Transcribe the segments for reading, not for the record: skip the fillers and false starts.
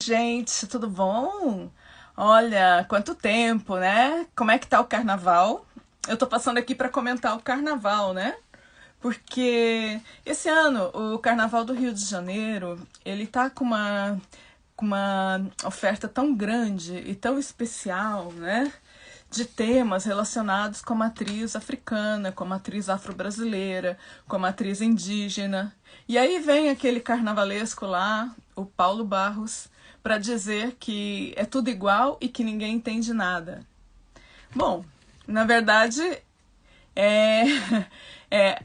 Gente, tudo bom? Olha, quanto tempo, né? Como é que tá o carnaval? Eu tô passando aqui para comentar o carnaval, né? Porque esse ano o Carnaval do Rio de Janeiro, ele tá com uma oferta tão grande e tão especial, né? De temas relacionados com a matriz africana, com a matriz afro-brasileira, com a matriz indígena. E aí vem aquele carnavalesco lá, o Paulo Barros, para dizer que é tudo igual e que ninguém entende nada. Bom, na verdade, é,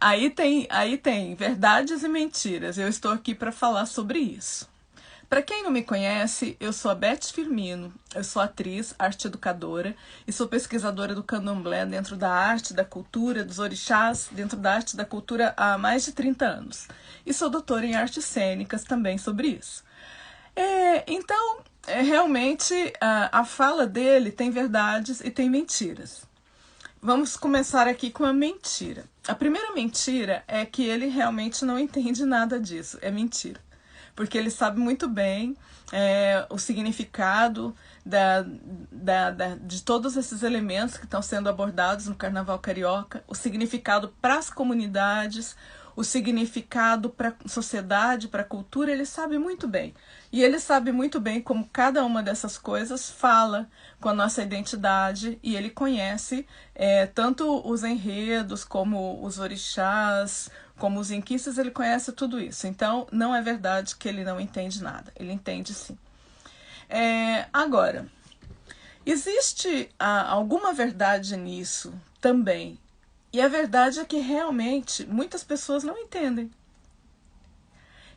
aí tem verdades e mentiras. Eu estou aqui para falar sobre isso. Para quem não me conhece, eu sou a Beth Firmino, eu sou atriz, arte educadora e sou pesquisadora do candomblé dentro da arte, da cultura, dos orixás, dentro da arte e da cultura há mais de 30 anos. E sou doutora em artes cênicas também sobre isso. Então, realmente, a fala dele tem verdades e tem mentiras. Vamos começar aqui com a mentira. A primeira mentira é que ele realmente não entende nada disso, é mentira. Porque ele sabe muito bem o significado de todos esses elementos que estão sendo abordados no Carnaval Carioca, o significado para as comunidades, o significado para a sociedade, para a cultura, ele sabe muito bem. E ele sabe muito bem como cada uma dessas coisas fala com a nossa identidade, e ele conhece tanto os enredos, como os orixás, como os inquices, ele conhece tudo isso. Então, não é verdade que ele não entende nada. Ele entende sim. Agora, existe alguma verdade nisso também. E a verdade é que realmente muitas pessoas não entendem.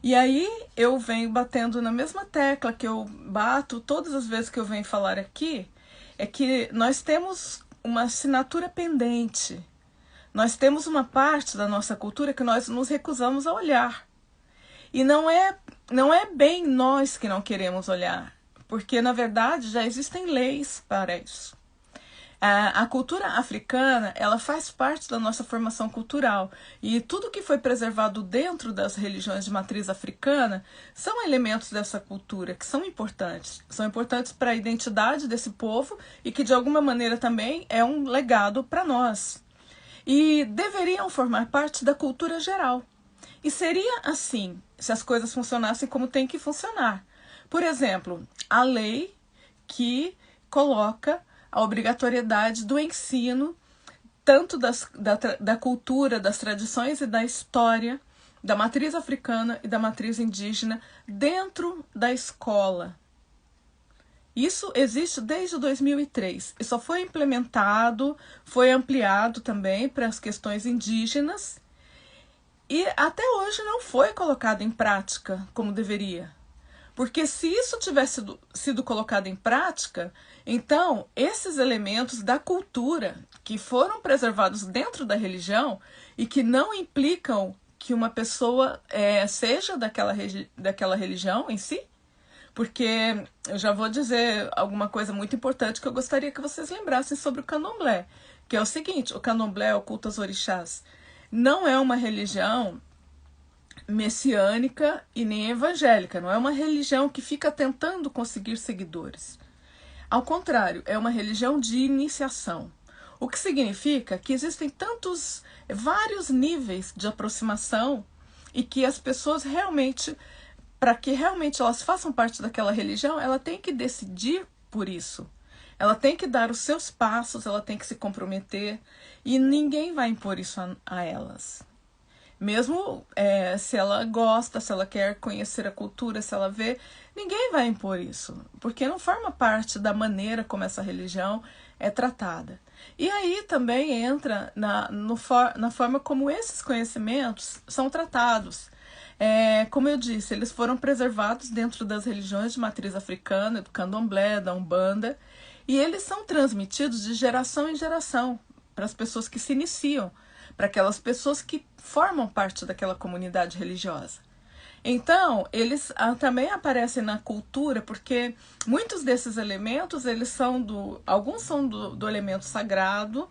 E aí eu venho batendo na mesma tecla que eu bato todas as vezes que eu venho falar aqui, é que nós temos uma assinatura pendente. Nós temos uma parte da nossa cultura que nós nos recusamos a olhar. E não é bem nós que não queremos olhar, porque na verdade já existem leis para isso. A cultura africana, ela faz parte da nossa formação cultural, e tudo que foi preservado dentro das religiões de matriz africana são elementos dessa cultura que são importantes para a identidade desse povo e que de alguma maneira também é um legado para nós. E deveriam formar parte da cultura geral. E seria assim se as coisas funcionassem como tem que funcionar. Por exemplo, a lei que coloca a obrigatoriedade do ensino tanto da cultura, das tradições e da história da matriz africana e da matriz indígena dentro da escola. Isso existe desde 2003 e só foi implementado, foi ampliado também para as questões indígenas e até hoje não foi colocado em prática como deveria. Porque se isso tivesse sido colocado em prática, então esses elementos da cultura que foram preservados dentro da religião e que não implicam que uma pessoa seja daquela religião em si, porque eu já vou dizer alguma coisa muito importante que eu gostaria que vocês lembrassem sobre o candomblé, que é o seguinte: o candomblé, o culto aos orixás, não é uma religião messiânica e nem evangélica, não é uma religião que fica tentando conseguir seguidores. Ao contrário, é uma religião de iniciação. O que significa que existem vários níveis de aproximação e que as pessoas realmente, para que realmente elas façam parte daquela religião, ela tem que decidir por isso. Ela tem que dar os seus passos, ela tem que se comprometer e ninguém vai impor isso a elas. Mesmo se ela gosta, se ela quer conhecer a cultura, se ela vê, ninguém vai impor isso, porque não forma parte da maneira como essa religião é tratada. E aí também entra na forma como esses conhecimentos são tratados. Como eu disse, eles foram preservados dentro das religiões de matriz africana, do candomblé, da umbanda, e eles são transmitidos de geração em geração para as pessoas que se iniciam, para aquelas pessoas que formam parte daquela comunidade religiosa. Então, eles também aparecem na cultura, porque muitos desses elementos, alguns são do elemento sagrado,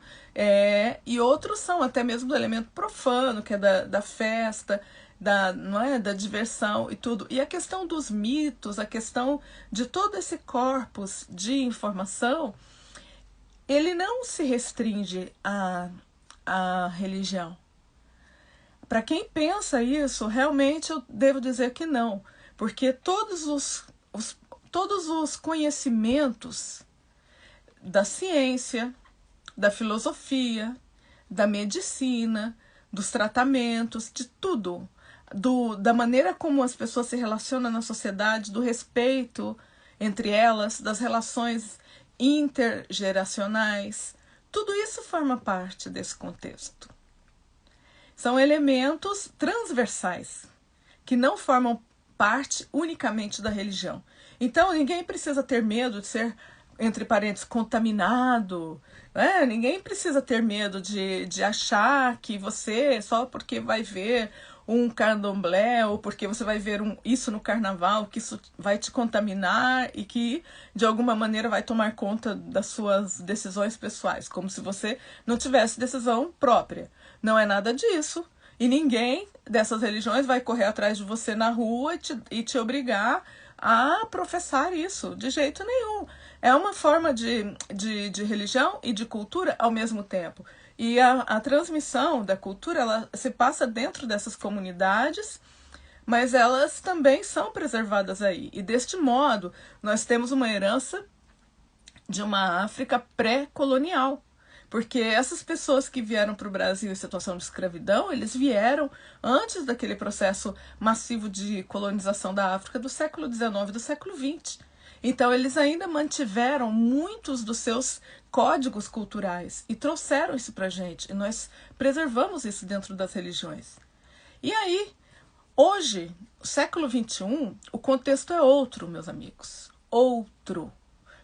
e outros são até mesmo do elemento profano, que é da festa, não é, da diversão e tudo. E a questão dos mitos, a questão de todo esse corpus de informação, ele não se restringe à religião. Para quem pensa isso, realmente eu devo dizer que não, porque todos os conhecimentos da ciência, da filosofia, da medicina, dos tratamentos, de tudo, da maneira como as pessoas se relacionam na sociedade, do respeito entre elas, das relações intergeracionais, tudo isso forma parte desse contexto. São elementos transversais, que não formam parte unicamente da religião. Então, ninguém precisa ter medo de ser, entre parênteses, contaminado. Né? Ninguém precisa ter medo de achar que você, só porque vai ver um candomblé, ou porque você vai ver isso no carnaval, que isso vai te contaminar e que, de alguma maneira, vai tomar conta das suas decisões pessoais, como se você não tivesse decisão própria. Não é nada disso. E ninguém dessas religiões vai correr atrás de você na rua e te obrigar a professar isso, de jeito nenhum. É uma forma de religião e de cultura ao mesmo tempo. E a transmissão da cultura, ela se passa dentro dessas comunidades, mas elas também são preservadas aí. E deste modo, nós temos uma herança de uma África pré-colonial. Porque essas pessoas que vieram para o Brasil em situação de escravidão, eles vieram antes daquele processo massivo de colonização da África do século XIX e do século XX. Então, eles ainda mantiveram muitos dos seus códigos culturais e trouxeram isso para a gente. E nós preservamos isso dentro das religiões. E aí, hoje, século XXI, o contexto é outro, meus amigos. Outro.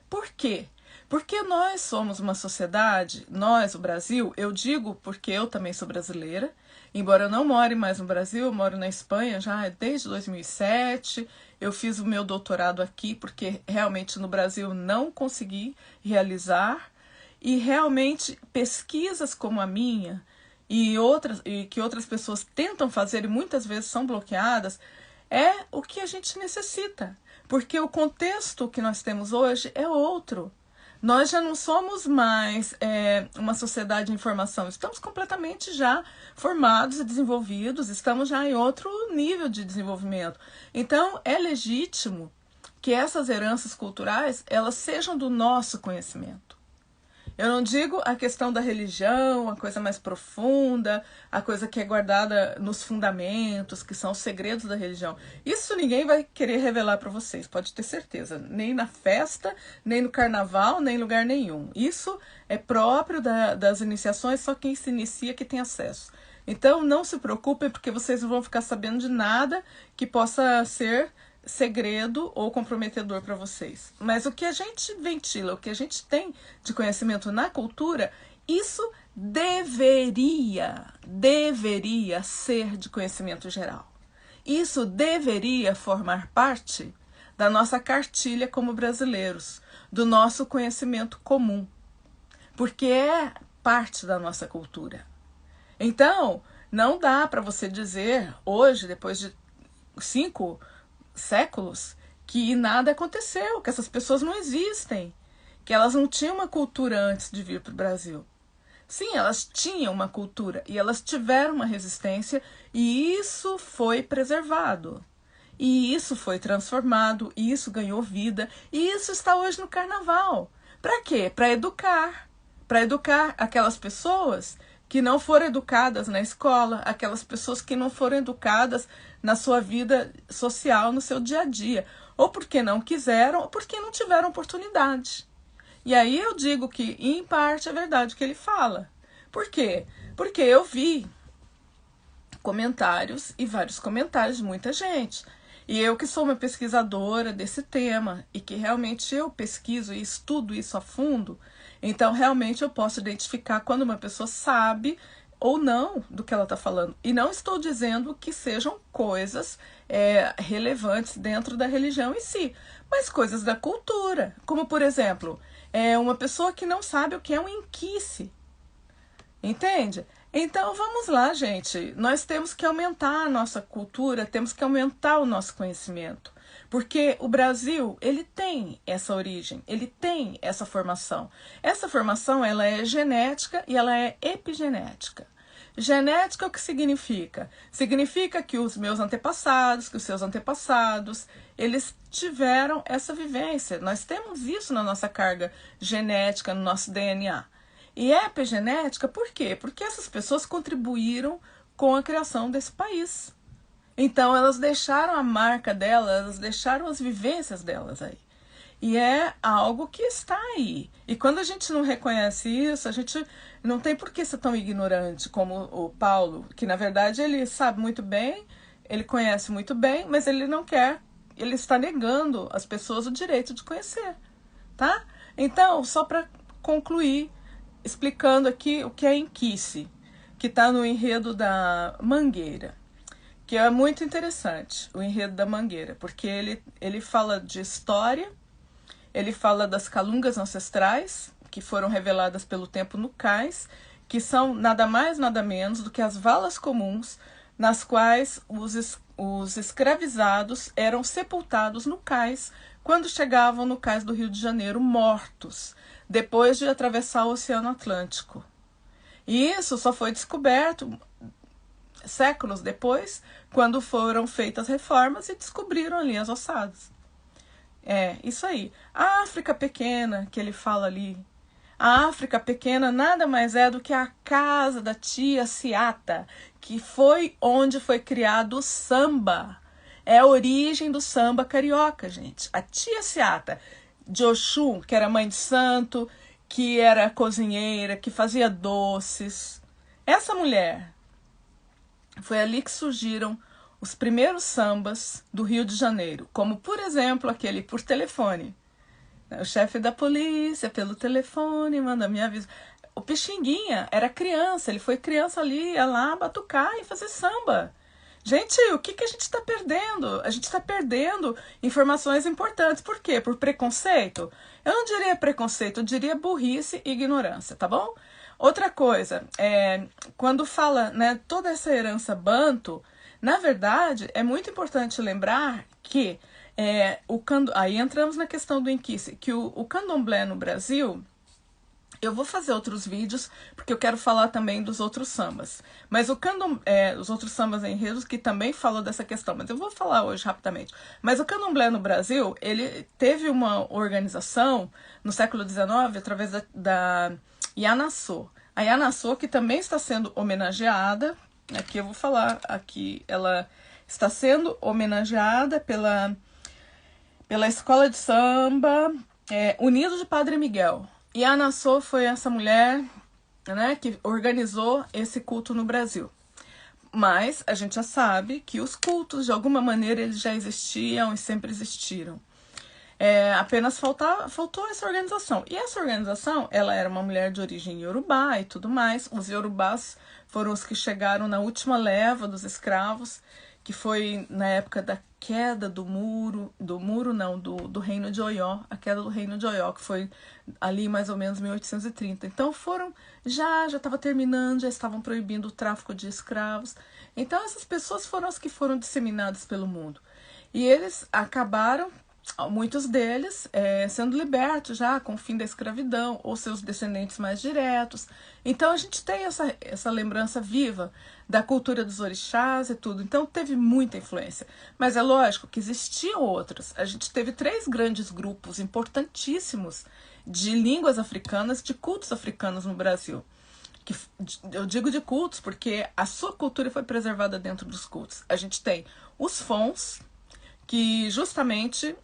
Por quê? Porque nós somos uma sociedade, nós, o Brasil, eu digo porque eu também sou brasileira, embora eu não more mais no Brasil, eu moro na Espanha já desde 2007, eu fiz o meu doutorado aqui porque realmente no Brasil não consegui realizar, e realmente pesquisas como a minha e que outras pessoas tentam fazer e muitas vezes são bloqueadas, é o que a gente necessita, porque o contexto que nós temos hoje é outro. Nós já não somos mais uma sociedade de informação, estamos completamente já formados e desenvolvidos, estamos já em outro nível de desenvolvimento. Então, é legítimo que essas heranças culturais, elas sejam do nosso conhecimento. Eu não digo a questão da religião, a coisa mais profunda, a coisa que é guardada nos fundamentos, que são os segredos da religião. Isso ninguém vai querer revelar para vocês, pode ter certeza. Nem na festa, nem no carnaval, nem em lugar nenhum. Isso é próprio das iniciações, só quem se inicia que tem acesso. Então não se preocupem, porque vocês não vão ficar sabendo de nada que possa ser segredo ou comprometedor para vocês. Mas o que a gente ventila, o que a gente tem de conhecimento na cultura, isso deveria ser de conhecimento geral. Isso deveria formar parte da nossa cartilha como brasileiros, do nosso conhecimento comum, porque é parte da nossa cultura. Então, não dá para você dizer hoje, depois de 5 séculos, que nada aconteceu, que essas pessoas não existem, que elas não tinham uma cultura antes de vir para o Brasil. Sim, elas tinham uma cultura e elas tiveram uma resistência e isso foi preservado. E isso foi transformado, e isso ganhou vida, e isso está hoje no carnaval. Para quê? Para educar. Para educar aquelas pessoas que não foram educadas na escola, aquelas pessoas que não foram educadas na sua vida social, no seu dia a dia, ou porque não quiseram, ou porque não tiveram oportunidade. E aí eu digo que, em parte, é verdade o que ele fala. Por quê? Porque eu vi comentários e vários comentários de muita gente. E eu que sou uma pesquisadora desse tema e que realmente eu pesquiso e estudo isso a fundo, então realmente eu posso identificar quando uma pessoa sabe ou não do que ela está falando. E não estou dizendo que sejam coisas relevantes dentro da religião em si, mas coisas da cultura. Como, por exemplo, uma pessoa que não sabe o que é um inquice. Entende? Então vamos lá, gente. Nós temos que aumentar a nossa cultura, temos que aumentar o nosso conhecimento. Porque o Brasil, ele tem essa origem, ele tem essa formação. Essa formação, ela é genética e ela é epigenética. Genética, o que significa? Significa que os meus antepassados, que os seus antepassados, eles tiveram essa vivência. Nós temos isso na nossa carga genética, no nosso DNA. E epigenética, por quê? Porque essas pessoas contribuíram com a criação desse país. Então, elas deixaram a marca delas, elas deixaram as vivências delas aí. E é algo que está aí. E quando a gente não reconhece isso, a gente não tem por que ser tão ignorante como o Paulo, que na verdade ele sabe muito bem, ele conhece muito bem, mas ele não quer, ele está negando às pessoas o direito de conhecer, tá? Então, só para concluir, explicando aqui o que é Enquice, que está no enredo da Mangueira, que é muito interessante, o enredo da Mangueira, porque ele fala de história, ele fala das calungas ancestrais, que foram reveladas pelo tempo no cais, que são nada mais, nada menos do que as valas comuns, nas quais os escravizados eram sepultados no cais, quando chegavam no cais do Rio de Janeiro mortos, depois de atravessar o Oceano Atlântico. E isso só foi descoberto séculos depois, quando foram feitas reformas e descobriram ali as ossadas. É, isso aí. A África pequena, que ele fala ali, a África pequena nada mais é do que a casa da tia Ciata, que foi onde foi criado o samba. É a origem do samba carioca, gente. A tia Ciata de Oxum, que era mãe de santo, que era cozinheira, que fazia doces. Essa mulher, foi ali que surgiram os primeiros sambas do Rio de Janeiro, como, por exemplo, aquele Por Telefone. O chefe da polícia, pelo telefone, manda me avisar. O Pixinguinha era criança, ele foi criança ali, ia lá batucar e fazer samba. Gente, o que a gente está perdendo? A gente está perdendo informações importantes. Por quê? Por preconceito? Eu não diria preconceito, eu diria burrice e ignorância, tá bom? Outra coisa, quando fala, né, toda essa herança banto, na verdade, é muito importante lembrar que aí entramos na questão do Enquice, que o candomblé no Brasil, eu vou fazer outros vídeos, porque eu quero falar também dos outros sambas. Mas os outros sambas enredos que também falam dessa questão, mas eu vou falar hoje rapidamente. Mas o candomblé no Brasil, ele teve uma organização no século XIX, através da Yanassô. A Yanassô, que também está sendo homenageada, aqui eu vou falar, aqui ela está sendo homenageada pela escola de samba Unido de Padre Miguel. E a Yanassô foi essa mulher, né, que organizou esse culto no Brasil. Mas a gente já sabe que os cultos, de alguma maneira, eles já existiam e sempre existiram. Apenas faltou essa organização. E essa organização, ela era uma mulher de origem iorubá e tudo mais. Os iorubás foram os que chegaram na última leva dos escravos, que foi na época da queda do reino de Oió, a queda do reino de Oió, que foi ali mais ou menos 1830. Então já estava terminando, já estavam proibindo o tráfico de escravos. Então essas pessoas foram as que foram disseminadas pelo mundo. E eles acabaram, muitos deles, sendo libertos já com o fim da escravidão, ou seus descendentes mais diretos. Então a gente tem essa lembrança viva da cultura dos orixás e tudo. Então teve muita influência. Mas é lógico que existiam outras. A gente teve 3 grandes grupos importantíssimos de línguas africanas, de cultos africanos no Brasil. Eu digo de cultos porque a sua cultura foi preservada dentro dos cultos. A gente tem os fons, que justamente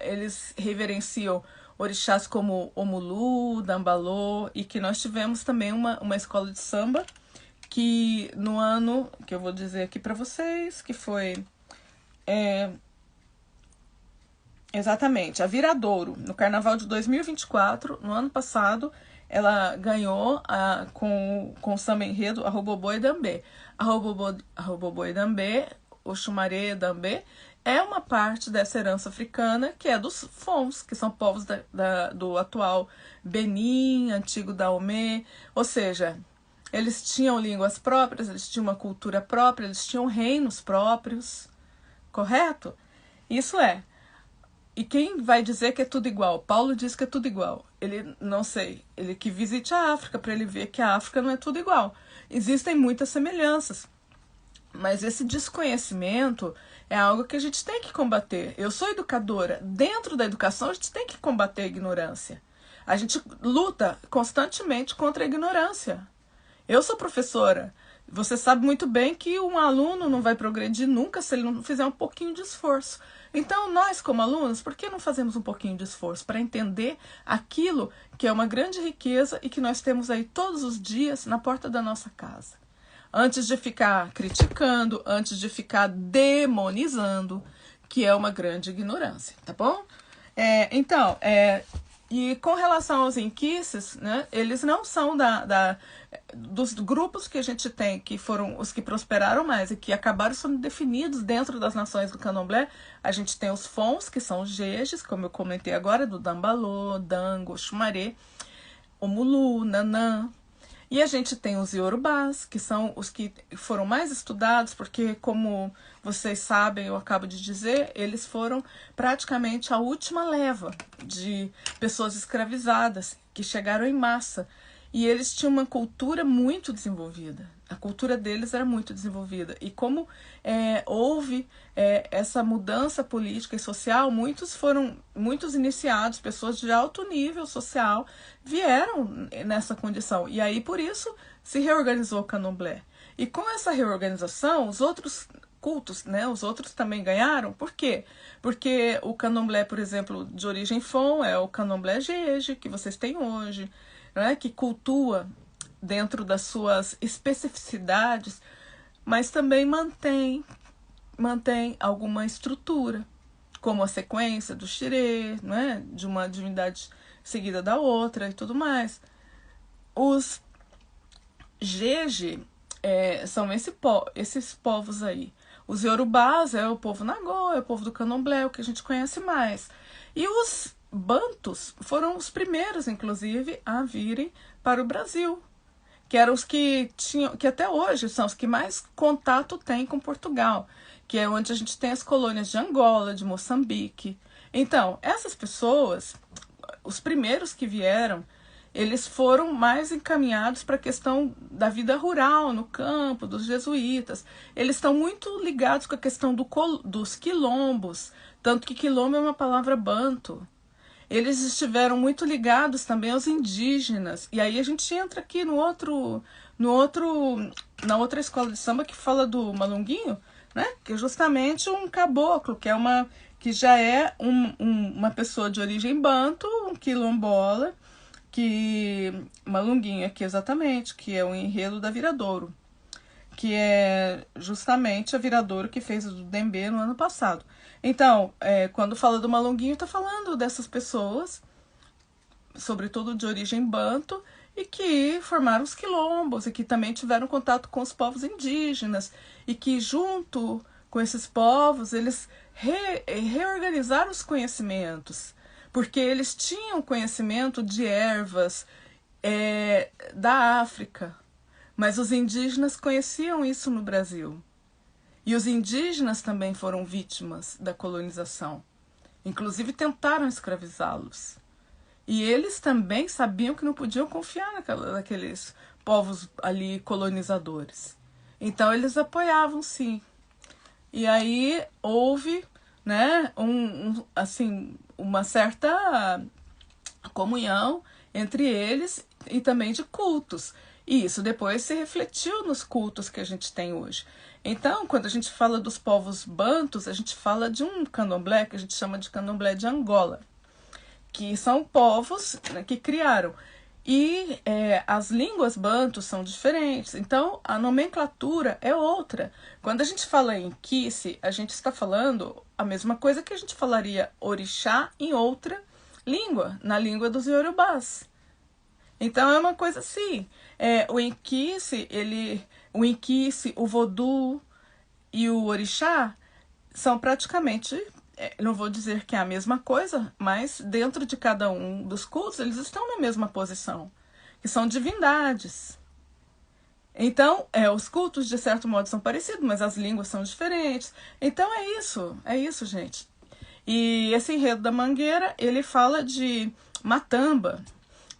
eles reverenciam orixás como Omulu, Dambalô, e que nós tivemos também uma escola de samba, que no ano, que eu vou dizer aqui para vocês, que foi exatamente a Viradouro, no Carnaval de 2024, no ano passado, ela ganhou com o samba enredo Arrobobô e Dambê. Arrobobô e Dambê, o Xumaré Dambê, é uma parte dessa herança africana, que é dos Fons, que são povos do atual Benin, antigo Dahomey. Ou seja, eles tinham línguas próprias, eles tinham uma cultura própria, eles tinham reinos próprios, correto? Isso é. E quem vai dizer que é tudo igual? Paulo diz que é tudo igual. Ele, não sei, ele que visite a África para ele ver que a África não é tudo igual. Existem muitas semelhanças. Mas esse desconhecimento é algo que a gente tem que combater. Eu sou educadora. Dentro da educação, a gente tem que combater a ignorância. A gente luta constantemente contra a ignorância. Eu sou professora. Você sabe muito bem que um aluno não vai progredir nunca se ele não fizer um pouquinho de esforço. Então, nós, como alunos, por que não fazemos um pouquinho de esforço para entender aquilo que é uma grande riqueza e que nós temos aí todos os dias na porta da nossa casa? Antes de ficar criticando, antes de ficar demonizando, que é uma grande ignorância, tá bom? E com relação aos inquices, né, eles não são dos grupos que a gente tem, que foram os que prosperaram mais e que acabaram sendo definidos dentro das nações do Candomblé. A gente tem os Fons, que são os Jejes, como eu comentei agora, do Dambalô, Dango, Xumaré, o Mulu, Nanã. E a gente tem os Yorubás, que são os que foram mais estudados, porque, como vocês sabem, eu acabo de dizer, eles foram praticamente a última leva de pessoas escravizadas, que chegaram em massa. E eles tinham uma cultura muito desenvolvida. A cultura deles era muito desenvolvida. E como houve essa mudança política e social, muitos iniciados, pessoas de alto nível social, vieram nessa condição. E aí, por isso, se reorganizou o Candomblé. E com essa reorganização, os outros cultos, né, os outros também ganharam. Por quê? Porque o Candomblé, por exemplo, de origem Fon, é o Candomblé Jeje, que vocês têm hoje, né, que cultua dentro das suas especificidades, mas também mantém alguma estrutura, como a sequência do xirê, né, de uma divindade seguida da outra e tudo mais. Os Jeje são esses povos aí. Os Yorubás é o povo Nagô, é o povo do Candomblé, o que a gente conhece mais. E os Bantus foram os primeiros, inclusive, a virem para o Brasil, que eram os que tinham, que até hoje são os que mais contato têm com Portugal, que é onde a gente tem as colônias de Angola, de Moçambique. Então, essas pessoas, os primeiros que vieram, eles foram mais encaminhados para a questão da vida rural, no campo, dos jesuítas. Eles estão muito ligados com a questão dos quilombos, tanto que quilombo é uma palavra banto. Eles estiveram muito ligados também aos indígenas. E aí a gente entra aqui na outra escola de samba que fala do malunguinho, né? Que é justamente um caboclo, que já é uma pessoa de origem banto, um quilombola, malunguinho aqui exatamente, que é o enredo da Viradouro, que é justamente a Viradouro que fez o Dendê no ano passado. Então, quando fala do malunguinho, está falando dessas pessoas, sobretudo de origem banto, e que formaram os quilombos, e que também tiveram contato com os povos indígenas, e que junto com esses povos, eles reorganizaram os conhecimentos, porque eles tinham conhecimento de ervas da África, mas os indígenas conheciam isso no Brasil. E os indígenas também foram vítimas da colonização. Inclusive tentaram escravizá-los. E eles também sabiam que não podiam confiar naqueles povos ali colonizadores. Então eles apoiavam, sim. E aí houve, né, uma certa comunhão entre eles e também de cultos. E isso depois se refletiu nos cultos que a gente tem hoje. Então, quando a gente fala dos povos bantus, a gente fala de um candomblé que a gente chama de candomblé de Angola, que são povos, né, que criaram. E as línguas bantus são diferentes, então a nomenclatura é outra. Quando a gente fala em Kice, a gente está falando a mesma coisa que a gente falaria orixá em outra língua, na língua dos Yorubás. Então é uma coisa assim, o Inquice, o Vodou e o Orixá são praticamente, não vou dizer que é a mesma coisa, mas dentro de cada um dos cultos eles estão na mesma posição, que são divindades. Então, os cultos, de certo modo, são parecidos, mas as línguas são diferentes. Então, é isso, gente. E esse enredo da Mangueira, ele fala de Matamba.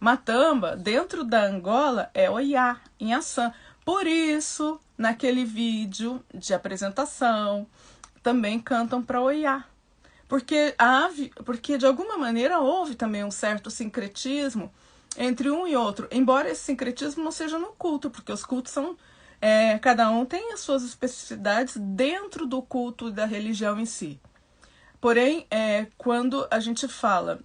Matamba, dentro da Angola, é Oiá, em Assã. Por isso, naquele vídeo de apresentação, também cantam para Oiá. Porque, de alguma maneira, houve também um certo sincretismo entre um e outro, embora esse sincretismo não seja no culto, porque os cultos são... cada um tem as suas especificidades dentro do culto da religião em si. Porém, quando a gente fala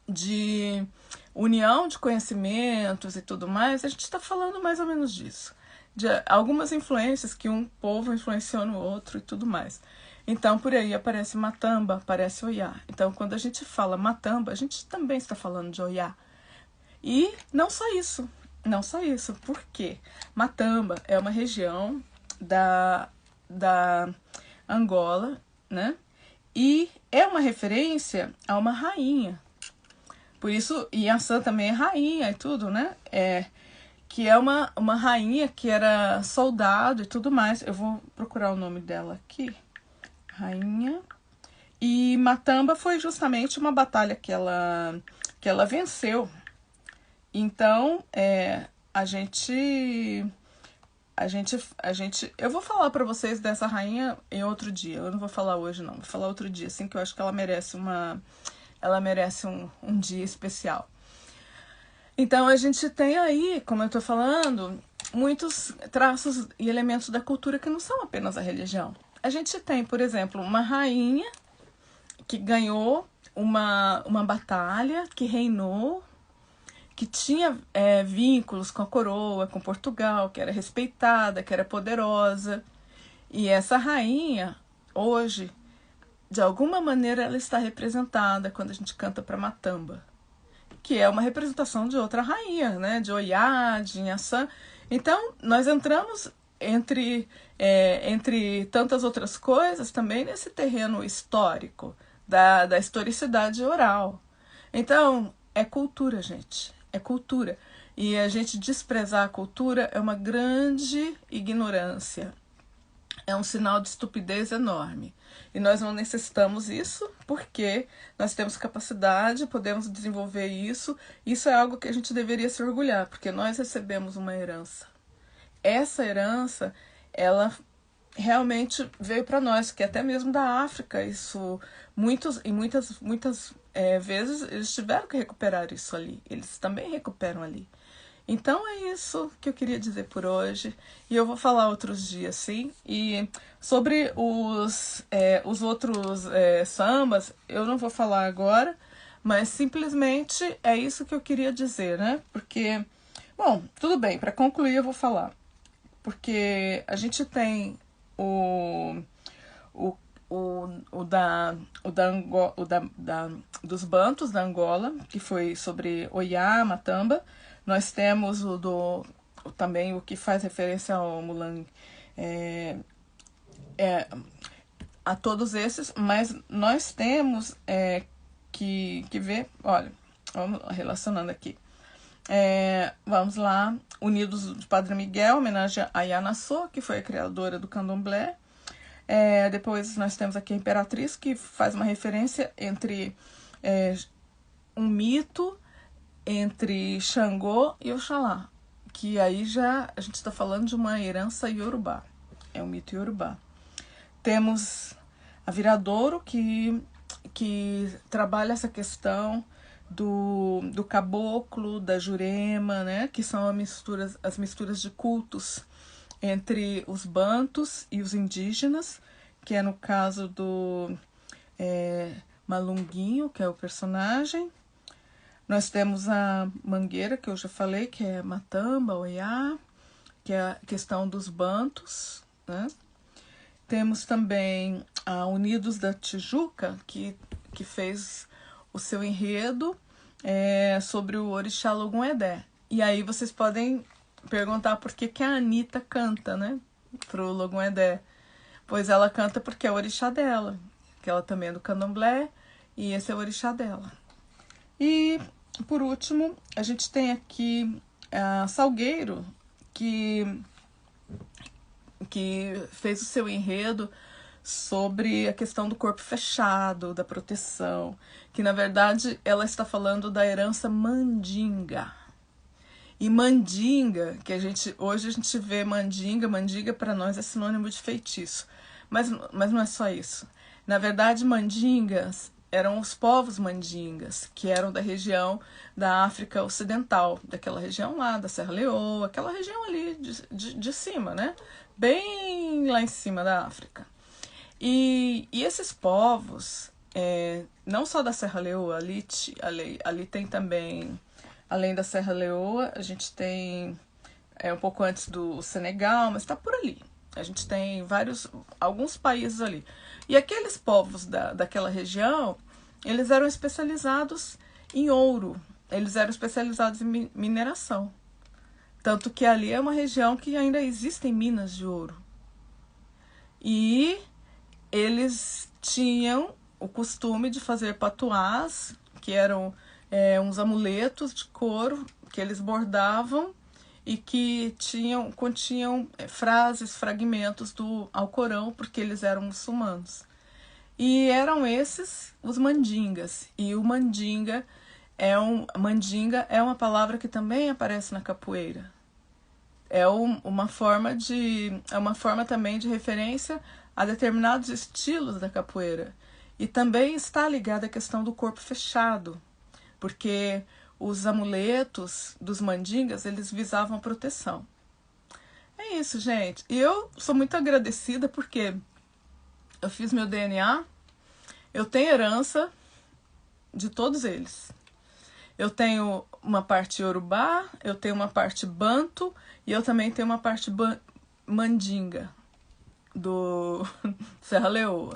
de união de conhecimentos e tudo mais, a gente está falando mais ou menos disso. De algumas influências que um povo influenciou no outro e tudo mais. Então, por aí aparece Matamba, aparece Oiá. Então, quando a gente fala Matamba, a gente também está falando de Oiá. E não só isso, por quê? Matamba é uma região da Angola, né? E é uma referência a uma rainha. Por isso, Iansã também é rainha e tudo, né? Que é uma rainha que era soldado e tudo mais. Eu vou procurar o nome dela aqui. Rainha. E Matamba foi justamente uma batalha que ela venceu. Então, eu vou falar para vocês dessa rainha em outro dia. Eu não vou falar hoje, não. Vou falar outro dia, assim, que eu acho que ela merece um dia especial. Então, a gente tem aí, como eu tô falando, muitos traços e elementos da cultura que não são apenas a religião. A gente tem, por exemplo, uma rainha que ganhou uma batalha, que reinou, que tinha vínculos com a coroa, com Portugal, que era respeitada, que era poderosa. E essa rainha, hoje, de alguma maneira, ela está representada quando a gente canta para Matamba, que é uma representação de outra rainha, né? De Oiá, de Inhaçã. Então, nós entramos entre tantas outras coisas também nesse terreno histórico, da historicidade oral. Então, é cultura, gente. É cultura. E a gente desprezar a cultura é uma grande ignorância. É um sinal de estupidez enorme. E nós não necessitamos isso porque nós temos capacidade, podemos desenvolver isso. Isso é algo que a gente deveria se orgulhar, porque nós recebemos uma herança. Essa herança, ela realmente veio para nós, que até mesmo da África, isso muitas vezes eles tiveram que recuperar isso ali. Eles também recuperam ali. Então é isso que eu queria dizer por hoje. E eu vou falar outros dias, sim. E sobre os outros sambas, eu não vou falar agora, mas simplesmente é isso que eu queria dizer, né? Porque, bom, tudo bem, para concluir eu vou falar. Porque a gente tem dos Bantos da Angola, que foi sobre Oiá, Matamba. Nós temos também o que faz referência ao Mulang, a todos esses, mas nós temos que ver, olha, vamos relacionando aqui. Vamos lá, Unidos de Padre Miguel, homenagem a Yanassô, que foi a criadora do candomblé. Depois nós temos aqui a Imperatriz, que faz uma referência entre um mito entre Xangô e Oxalá, que aí já a gente está falando de uma herança iorubá, é um mito iorubá. Temos a Viradouro, que trabalha essa questão do caboclo, da Jurema, né, que são as misturas de cultos entre os bantos e os indígenas, que é no caso do Malunguinho, que é o personagem. Nós temos a Mangueira, que eu já falei, que é Matamba, Oiá, que é a questão dos bantos, né? Temos também a Unidos da Tijuca, que fez o seu enredo sobre o orixá Logum-Edé. E aí vocês podem perguntar por que a Anitta canta, né? Pro Logum-Edé. Pois ela canta porque é o orixá dela, que ela também é do candomblé, e esse é o orixá dela. E, por último, a gente tem aqui a Salgueiro, que fez o seu enredo sobre a questão do corpo fechado, da proteção, que na verdade ela está falando da herança mandinga. E mandinga, que hoje a gente vê mandinga para nós é sinônimo de feitiço, mas não é só isso. Na verdade, mandingas eram os povos mandingas, que eram da região da África Ocidental, daquela região lá, da Serra Leoa, aquela região ali de cima, né? Bem lá em cima da África. E esses povos, não só da Serra Leoa, ali tem também, além da Serra Leoa, a gente tem um pouco antes do Senegal, mas está por ali. A gente tem alguns países ali. E aqueles povos daquela região, eles eram especializados em ouro, eles eram especializados em mineração. Tanto que ali é uma região que ainda existem minas de ouro. E eles tinham o costume de fazer patuás, que eram uns amuletos de couro que eles bordavam e que continham frases, fragmentos do Alcorão, porque eles eram muçulmanos. E eram esses os mandingas. E o mandinga é uma palavra que também aparece na capoeira. É uma forma também de referência a determinados estilos da capoeira. E também está ligada à questão do corpo fechado, porque os amuletos dos mandingas, eles visavam proteção. É isso, gente. E eu sou muito agradecida porque eu fiz meu DNA, eu tenho herança de todos eles. Eu tenho uma parte Yorubá, eu tenho uma parte Banto e eu também tenho uma parte Mandinga, do Serra Leoa.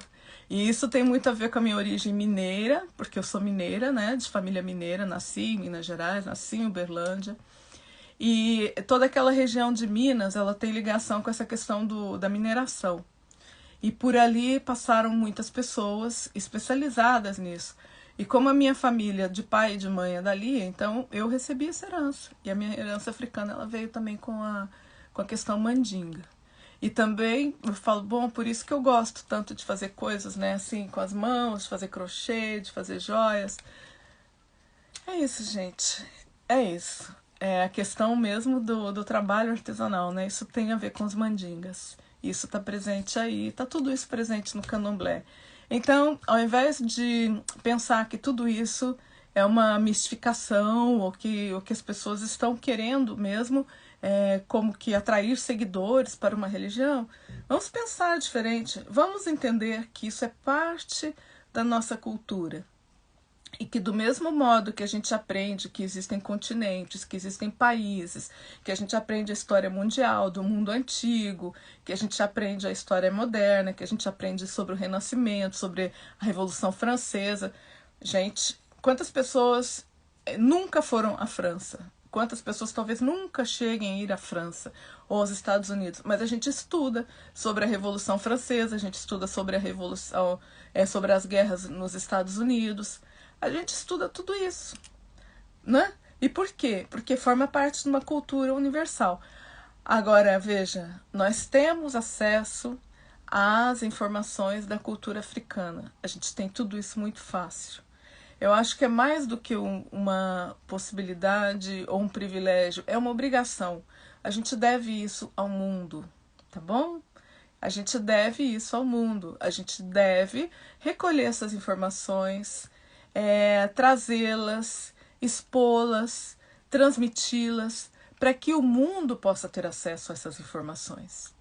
E isso tem muito a ver com a minha origem mineira, porque eu sou mineira, né, de família mineira, nasci em Minas Gerais, nasci em Uberlândia. E toda aquela região de Minas, ela tem ligação com essa questão da mineração. E por ali passaram muitas pessoas especializadas nisso. E como a minha família de pai e de mãe é dali, então eu recebi essa herança. E a minha herança africana, ela veio também com a questão mandinga. E também eu falo, bom, por isso que eu gosto tanto de fazer coisas, né, assim, com as mãos, de fazer crochê, de fazer joias. É isso, gente. É isso. É a questão mesmo do trabalho artesanal, né? Isso tem a ver com os mandingas. Isso está presente aí, está tudo isso presente no candomblé. Então, ao invés de pensar que tudo isso é uma mistificação ou que as pessoas estão querendo mesmo como que atrair seguidores para uma religião, vamos pensar diferente, vamos entender que isso é parte da nossa cultura. E que do mesmo modo que a gente aprende que existem continentes, que existem países, que a gente aprende a história mundial, do mundo antigo, que a gente aprende a história moderna, que a gente aprende sobre o Renascimento, sobre a Revolução Francesa. Gente, quantas pessoas nunca foram à França? Quantas pessoas talvez nunca cheguem a ir à França ou aos Estados Unidos? Mas a gente estuda sobre a Revolução Francesa, a gente estuda sobre a Revolução, sobre as guerras nos Estados Unidos. A gente estuda tudo isso, né? E por quê? Porque forma parte de uma cultura universal. Agora, veja, nós temos acesso às informações da cultura africana. A gente tem tudo isso muito fácil. Eu acho que é mais do que uma possibilidade ou um privilégio, é uma obrigação. A gente deve isso ao mundo, tá bom? A gente deve isso ao mundo. A gente deve recolher essas informações, trazê-las, expô-las, transmiti-las, para que o mundo possa ter acesso a essas informações.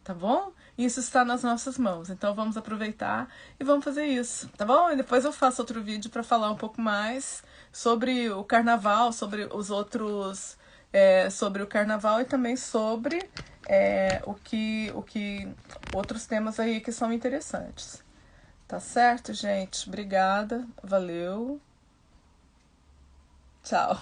Tá bom? Isso está nas nossas mãos, então vamos aproveitar e vamos fazer isso, tá bom? E depois eu faço outro vídeo para falar um pouco mais sobre o carnaval, sobre os outros, sobre o carnaval e também sobre outros temas aí que são interessantes. Tá certo, gente? Obrigada, valeu, tchau.